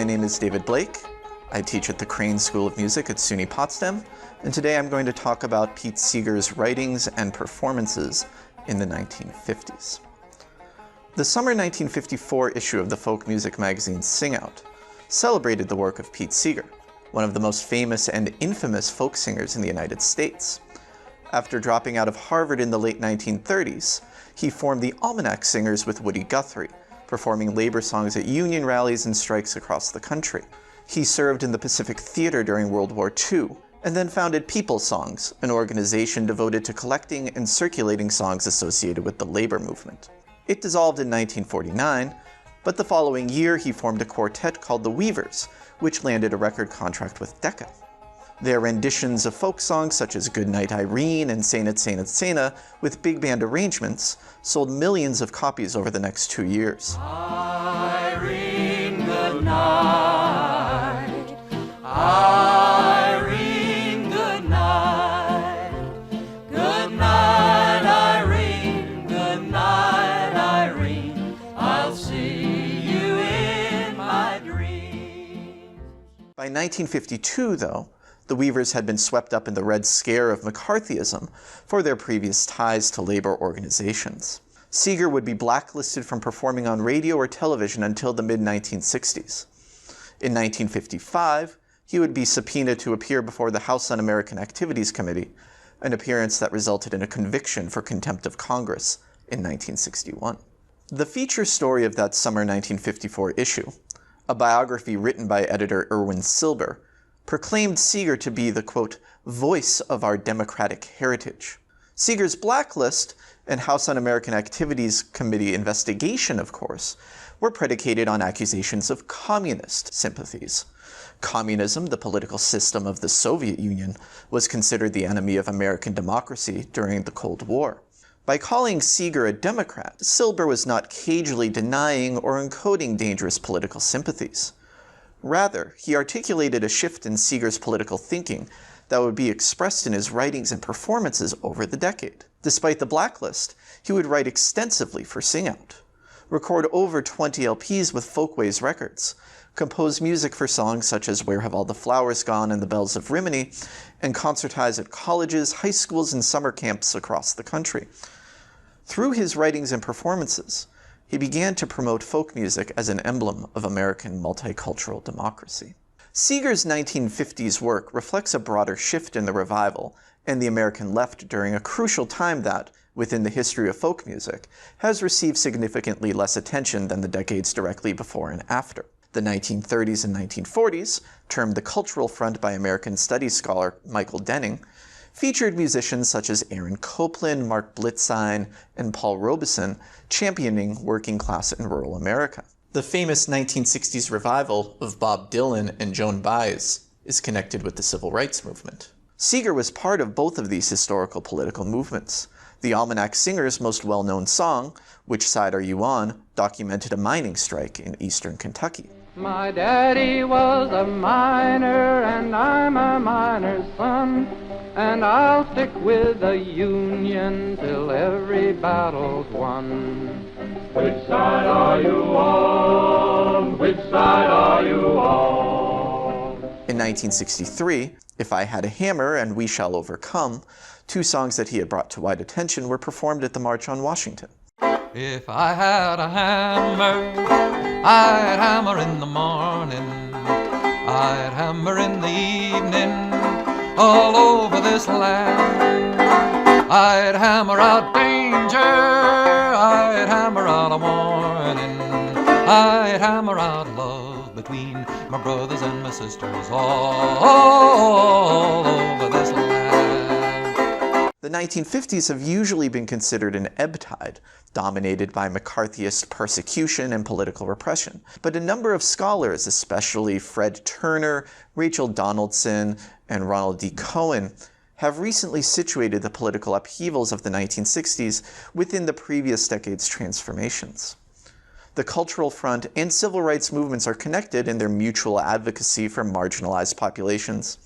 My name is David Blake. I teach at the Crane School of Music at SUNY Potsdam, and today I'm going to talk about Pete Seeger's writings and performances in the 1950s. The summer 1954 issue of the folk music magazine Sing Out celebrated the work of Pete Seeger, one of the most famous and infamous folk singers in the United States. After dropping out of Harvard in the late 1930s, he formed the Almanac Singers with Woody Guthrie, performing labor songs at union rallies and strikes across the country. He served in the Pacific Theater during World War II, and then founded People Songs, an organization devoted to collecting and circulating songs associated with the labor movement. It dissolved in 1949, but the following year he formed a quartet called the Weavers, which landed a record contract with Decca. Their renditions of folk songs such as Goodnight Irene and Saint Saint Saint, with big band arrangements, sold millions of copies over the next 2 years. Irene, good night. Irene, good night. Good night, Irene. Good night, Irene. I'll see you in my dreams. By 1952, though, the Weavers had been swept up in the Red Scare of McCarthyism for their previous ties to labor organizations. Seeger would be blacklisted from performing on radio or television until the mid-1960s. In 1955, he would be subpoenaed to appear before the House Un-American Activities Committee, an appearance that resulted in a conviction for contempt of Congress in 1961. The feature story of that summer 1954 issue, a biography written by editor Irwin Silber, proclaimed Seeger to be the, quote, voice of our democratic heritage. Seeger's blacklist and House Un-American Activities Committee investigation, of course, were predicated on accusations of communist sympathies. Communism, the political system of the Soviet Union, was considered the enemy of American democracy during the Cold War. By calling Seeger a Democrat, Silber was not cagely denying or encoding dangerous political sympathies. Rather, he articulated a shift in Seeger's political thinking that would be expressed in his writings and performances over the decade. Despite the blacklist, he would write extensively for Sing Out, record over 20 LPs with Folkways Records, compose music for songs such as Where Have All the Flowers Gone and The Bells of Rimini, and concertize at colleges, high schools, and summer camps across the country. Through his writings and performances, he began to promote folk music as an emblem of American multicultural democracy. Seeger's 1950s work reflects a broader shift in the revival and the American left during a crucial time that, within the history of folk music, has received significantly less attention than the decades directly before and after. The 1930s and 1940s, termed the Cultural Front by American Studies scholar Michael Denning, featured musicians such as Aaron Copland, Mark Blitzstein, and Paul Robeson championing working class and rural America. The famous 1960s revival of Bob Dylan and Joan Baez is connected with the civil rights movement. Seeger was part of both of these historical political movements. The Almanac Singers' most well-known song, Which Side Are You On?, documented a mining strike in eastern Kentucky. My daddy was a miner, and I'm a miner's son, and I'll stick with the Union till every battle's won. Which side are you on? Which side are you on? In 1963, If I Had a Hammer and We Shall Overcome, two songs that he had brought to wide attention, were performed at the March on Washington. If I had a hammer, I'd hammer in the morning, I'd hammer in the evening, all over this land. I'd hammer out danger, I'd hammer out a warning, I'd hammer out love between my brothers and my sisters, all over this land. The 1950s have usually been considered an ebb tide, dominated by McCarthyist persecution and political repression. But a number of scholars, especially Fred Turner, Rachel Donaldson, and Ronald D. Cohen, have recently situated the political upheavals of the 1960s within the previous decade's transformations. The Cultural Front and civil rights movements are connected in their mutual advocacy for marginalized populations,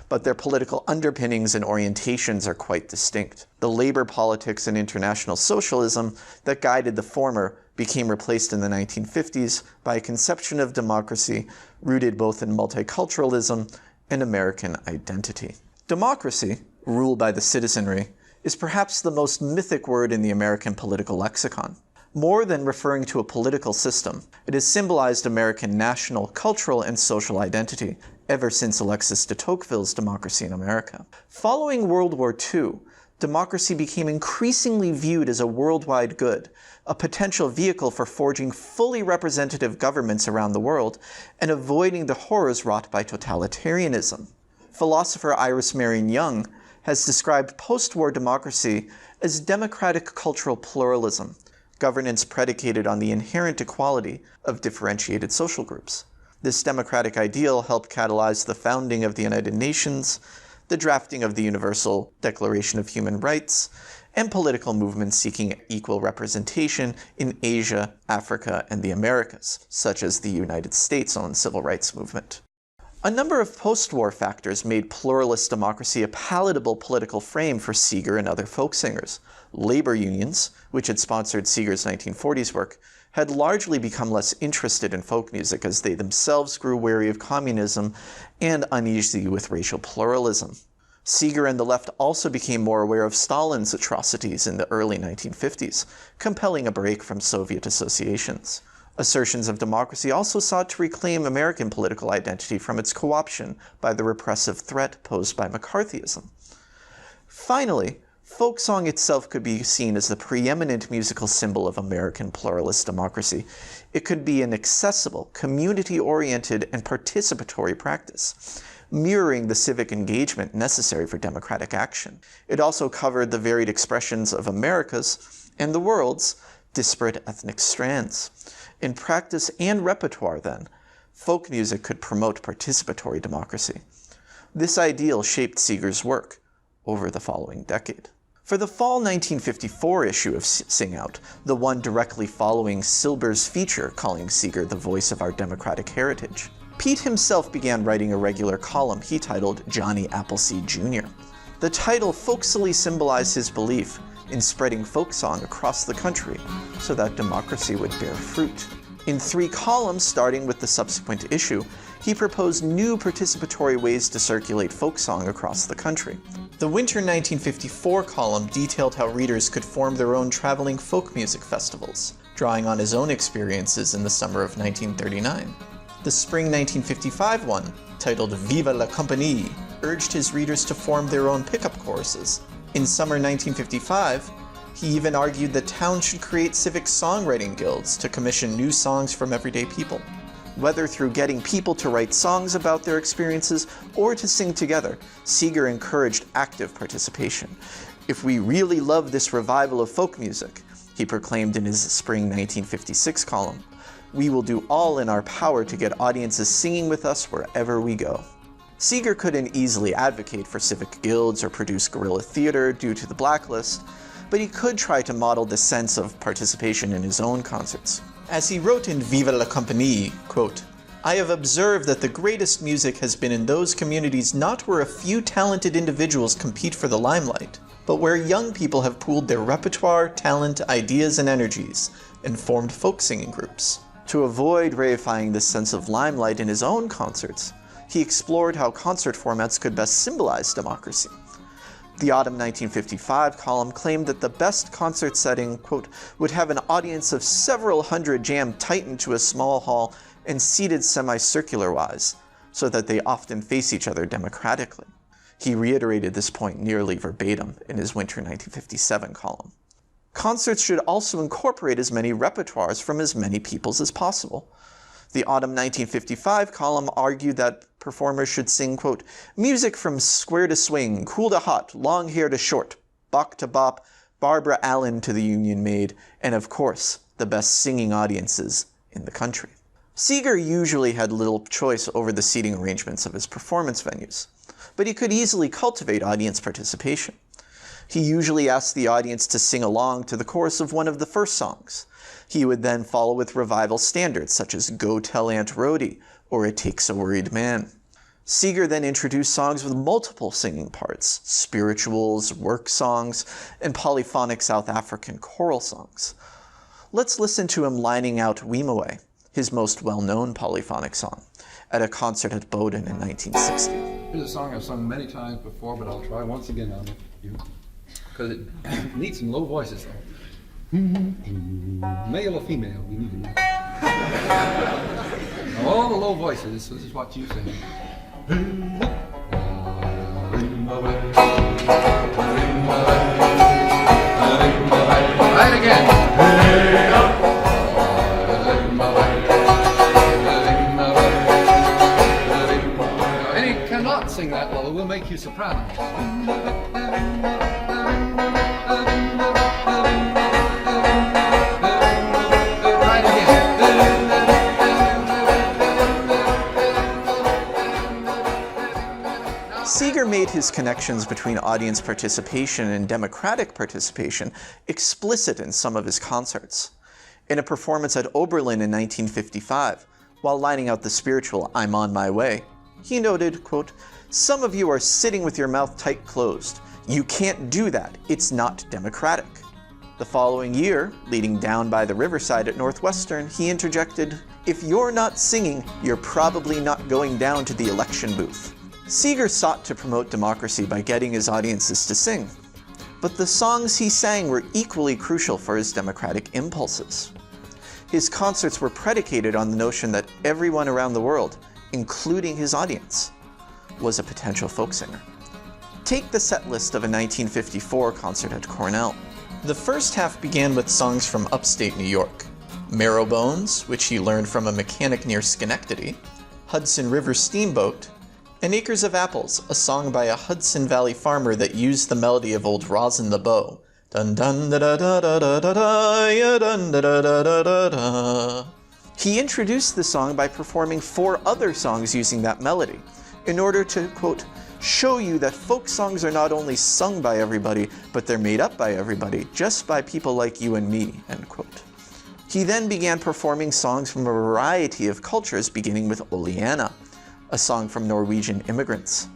but their political underpinnings and orientations are quite distinct. The labor politics and international socialism that guided the former became replaced in the 1950s by a conception of democracy rooted both in multiculturalism and American identity. Democracy, rule by the citizenry, is perhaps the most mythic word in the American political lexicon. More than referring to a political system, it has symbolized American national, cultural, and social identity ever since Alexis de Tocqueville's Democracy in America. Following World War II, democracy became increasingly viewed as a worldwide good, a potential vehicle for forging fully representative governments around the world and avoiding the horrors wrought by totalitarianism. Philosopher Iris Marion Young has described post-war democracy as democratic cultural pluralism, governance predicated on the inherent equality of differentiated social groups. This democratic ideal helped catalyze the founding of the United Nations, the drafting of the Universal Declaration of Human Rights, and political movements seeking equal representation in Asia, Africa, and the Americas, such as the United States' own civil rights movement. A number of post-war factors made pluralist democracy a palatable political frame for Seeger and other folk singers. Labor unions, which had sponsored Seeger's 1940s work, had largely become less interested in folk music as they themselves grew wary of communism and uneasy with racial pluralism. Seeger and the left also became more aware of Stalin's atrocities in the early 1950s, compelling a break from Soviet associations. Assertions of democracy also sought to reclaim American political identity from its co-option by the repressive threat posed by McCarthyism. Finally, folk song itself could be seen as the preeminent musical symbol of American pluralist democracy. It could be an accessible, community-oriented, and participatory practice, mirroring the civic engagement necessary for democratic action. It also covered the varied expressions of America's and the world's disparate ethnic strands. In practice and repertoire, then, folk music could promote participatory democracy. This ideal shaped Seeger's work over the following decade. For the fall 1954 issue of Sing Out, the one directly following Silber's feature calling Seeger the voice of our democratic heritage, Pete himself began writing a regular column he titled Johnny Appleseed Jr. The title folksily symbolized his belief in spreading folk song across the country so that democracy would bear fruit. In 3 columns, starting with the subsequent issue, he proposed new participatory ways to circulate folk song across the country. The winter 1954 column detailed how readers could form their own traveling folk music festivals, drawing on his own experiences in the summer of 1939. The spring 1955 one, titled Viva la Compagnie, urged his readers to form their own pickup choruses. In summer 1955, he even argued that towns should create civic songwriting guilds to commission new songs from everyday people. Whether through getting people to write songs about their experiences or to sing together, Seeger encouraged active participation. "If we really love this revival of folk music," he proclaimed in his spring 1956 column, "we will do all in our power to get audiences singing with us wherever we go." Seeger couldn't easily advocate for civic guilds or produce guerrilla theater due to the blacklist, but he could try to model the sense of participation in his own concerts. As he wrote in Viva la Compagnie, quote, "I have observed that the greatest music has been in those communities not where a few talented individuals compete for the limelight, but where young people have pooled their repertoire, talent, ideas, and energies, and formed folk singing groups." To avoid reifying this sense of limelight in his own concerts, he explored how concert formats could best symbolize democracy. The autumn 1955 column claimed that the best concert setting, quote, "would have an audience of several hundred jammed tight into a small hall and seated semicircular-wise, so that they often face each other democratically." He reiterated this point nearly verbatim in his winter 1957 column. Concerts should also incorporate as many repertoires from as many peoples as possible. The autumn 1955 column argued that performers should sing, quote, "music from square to swing, cool to hot, long hair to short, bop to bop, Barbara Allen to the Union Maid, and of course, the best singing audiences in the country." Seeger usually had little choice over the seating arrangements of his performance venues, but he could easily cultivate audience participation. He usually asked the audience to sing along to the chorus of one of the first songs. He would then follow with revival standards such as Go Tell Aunt Rhody or It Takes a Worried Man. Seeger then introduced songs with multiple singing parts, spirituals, work songs, and polyphonic South African choral songs. Let's listen to him lining out Weemaway, his most well-known polyphonic song, at a concert at Bowdoin in 1960. Here's a song I've sung many times before, but I'll try once again on you, because it needs some low voices though. Male or female, we need to know. Now, all the low voices, this is what you sing. Right again. And he cannot sing that low, we'll make you soprano. Right again. Seeger made his connections between audience participation and democratic participation explicit in some of his concerts. In a performance at Oberlin in 1955, while lining out the spiritual I'm on my way, he noted, quote, "Some of you are sitting with your mouth tight closed. You can't do that. It's not democratic." The following year, leading down by the riverside at Northwestern, he interjected, "If you're not singing, you're probably not going down to the election booth." Seeger sought to promote democracy by getting his audiences to sing, but the songs he sang were equally crucial for his democratic impulses. His concerts were predicated on the notion that everyone around the world, including his audience, was a potential folk singer. Take the set list of a 1954 concert at Cornell. The first half began with songs from upstate New York: Marrow Bones, which he learned from a mechanic near Schenectady, Hudson River Steamboat, and Acres of Apples, a song by a Hudson Valley farmer that used the melody of Old Rosin the Bow. Dun dun da da da da da da da, ya dun da da da da da da. He introduced the song by performing 4 other songs using that melody, in order to, quote, "show you that folk songs are not only sung by everybody, but they're made up by everybody, just by people like you and me," end quote. He then began performing songs from a variety of cultures, beginning with Oleana, a song from Norwegian immigrants.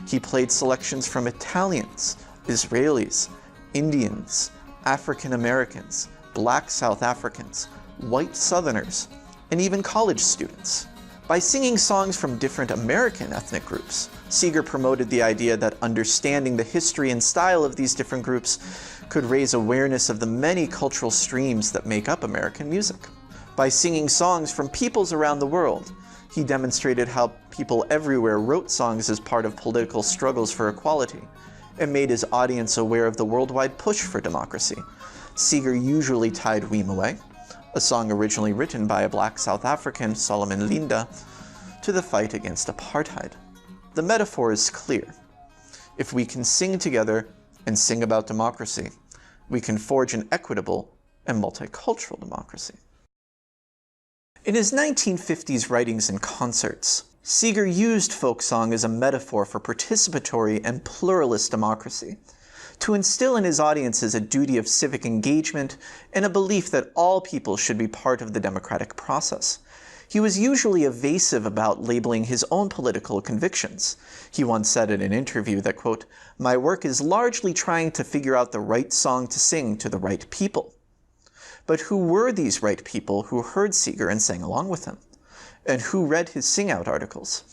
He played selections from Italians, Israelis, Indians, African Americans, Black South Africans, white Southerners, and even college students. By singing songs from different American ethnic groups, Seeger promoted the idea that understanding the history and style of these different groups could raise awareness of the many cultural streams that make up American music. By singing songs from peoples around the world, he demonstrated how people everywhere wrote songs as part of political struggles for equality, and made his audience aware of the worldwide push for democracy. Seeger usually tied Weemaway, a song originally written by a Black South African, Solomon Linda, to the fight against apartheid. The metaphor is clear. If we can sing together and sing about democracy, we can forge an equitable and multicultural democracy. In his 1950s writings and concerts, Seeger used folk song as a metaphor for participatory and pluralist democracy, to instill in his audiences a duty of civic engagement and a belief that all people should be part of the democratic process. He was usually evasive about labeling his own political convictions. He once said in an interview that, quote, "My work is largely trying to figure out the right song to sing to the right people." But who were these right people who heard Seeger and sang along with him? And who read his sing-out articles?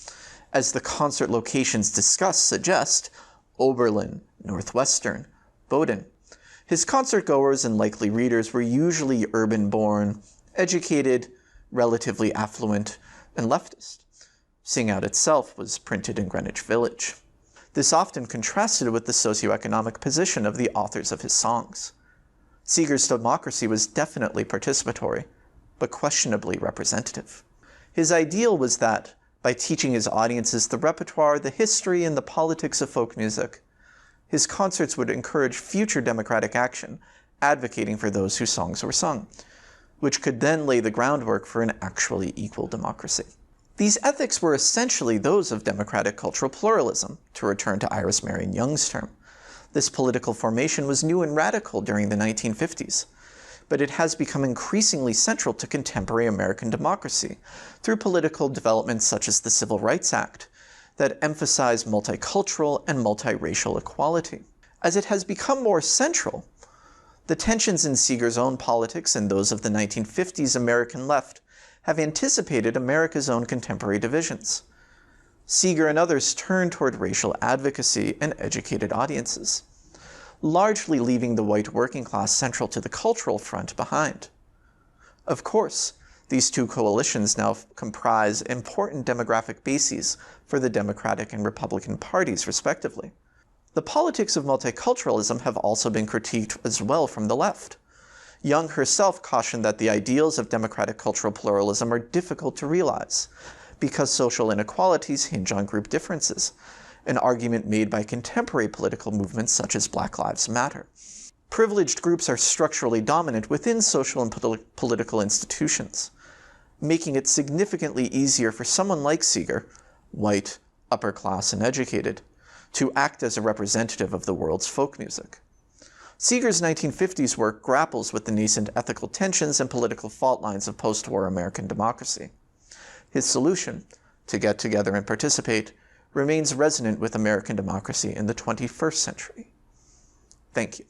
As the concert locations discussed suggest, Oberlin, Northwestern, Bowdoin. His concert-goers and likely readers were usually urban-born, educated, relatively affluent, and leftist. Sing-Out itself was printed in Greenwich Village. This often contrasted with the socioeconomic position of the authors of his songs. Seeger's democracy was definitely participatory, but questionably representative. His ideal was that, by teaching his audiences the repertoire, the history, and the politics of folk music, his concerts would encourage future democratic action, advocating for those whose songs were sung, which could then lay the groundwork for an actually equal democracy. These ethics were essentially those of democratic cultural pluralism, to return to Iris Marion Young's term. This political formation was new and radical during the 1950s, but it has become increasingly central to contemporary American democracy through political developments such as the Civil Rights Act that emphasize multicultural and multiracial equality. As it has become more central, The tensions in Seeger's own politics and those of the 1950s American left have anticipated America's own contemporary divisions. Seeger and others turned toward racial advocacy and educated audiences, largely leaving the white working class central to the cultural front behind. Of course, these two coalitions now comprise important demographic bases for the Democratic and Republican parties, respectively. The politics of multiculturalism have also been critiqued as well from the left. Young herself cautioned that the ideals of democratic cultural pluralism are difficult to realize because social inequalities hinge on group differences, an argument made by contemporary political movements such as Black Lives Matter. Privileged groups are structurally dominant within social and political institutions, making it significantly easier for someone like Seeger, white, upper class, and educated, to act as a representative of the world's folk music. Seeger's 1950s work grapples with the nascent ethical tensions and political fault lines of post-war American democracy. His solution, to get together and participate, remains resonant with American democracy in the 21st century. Thank you.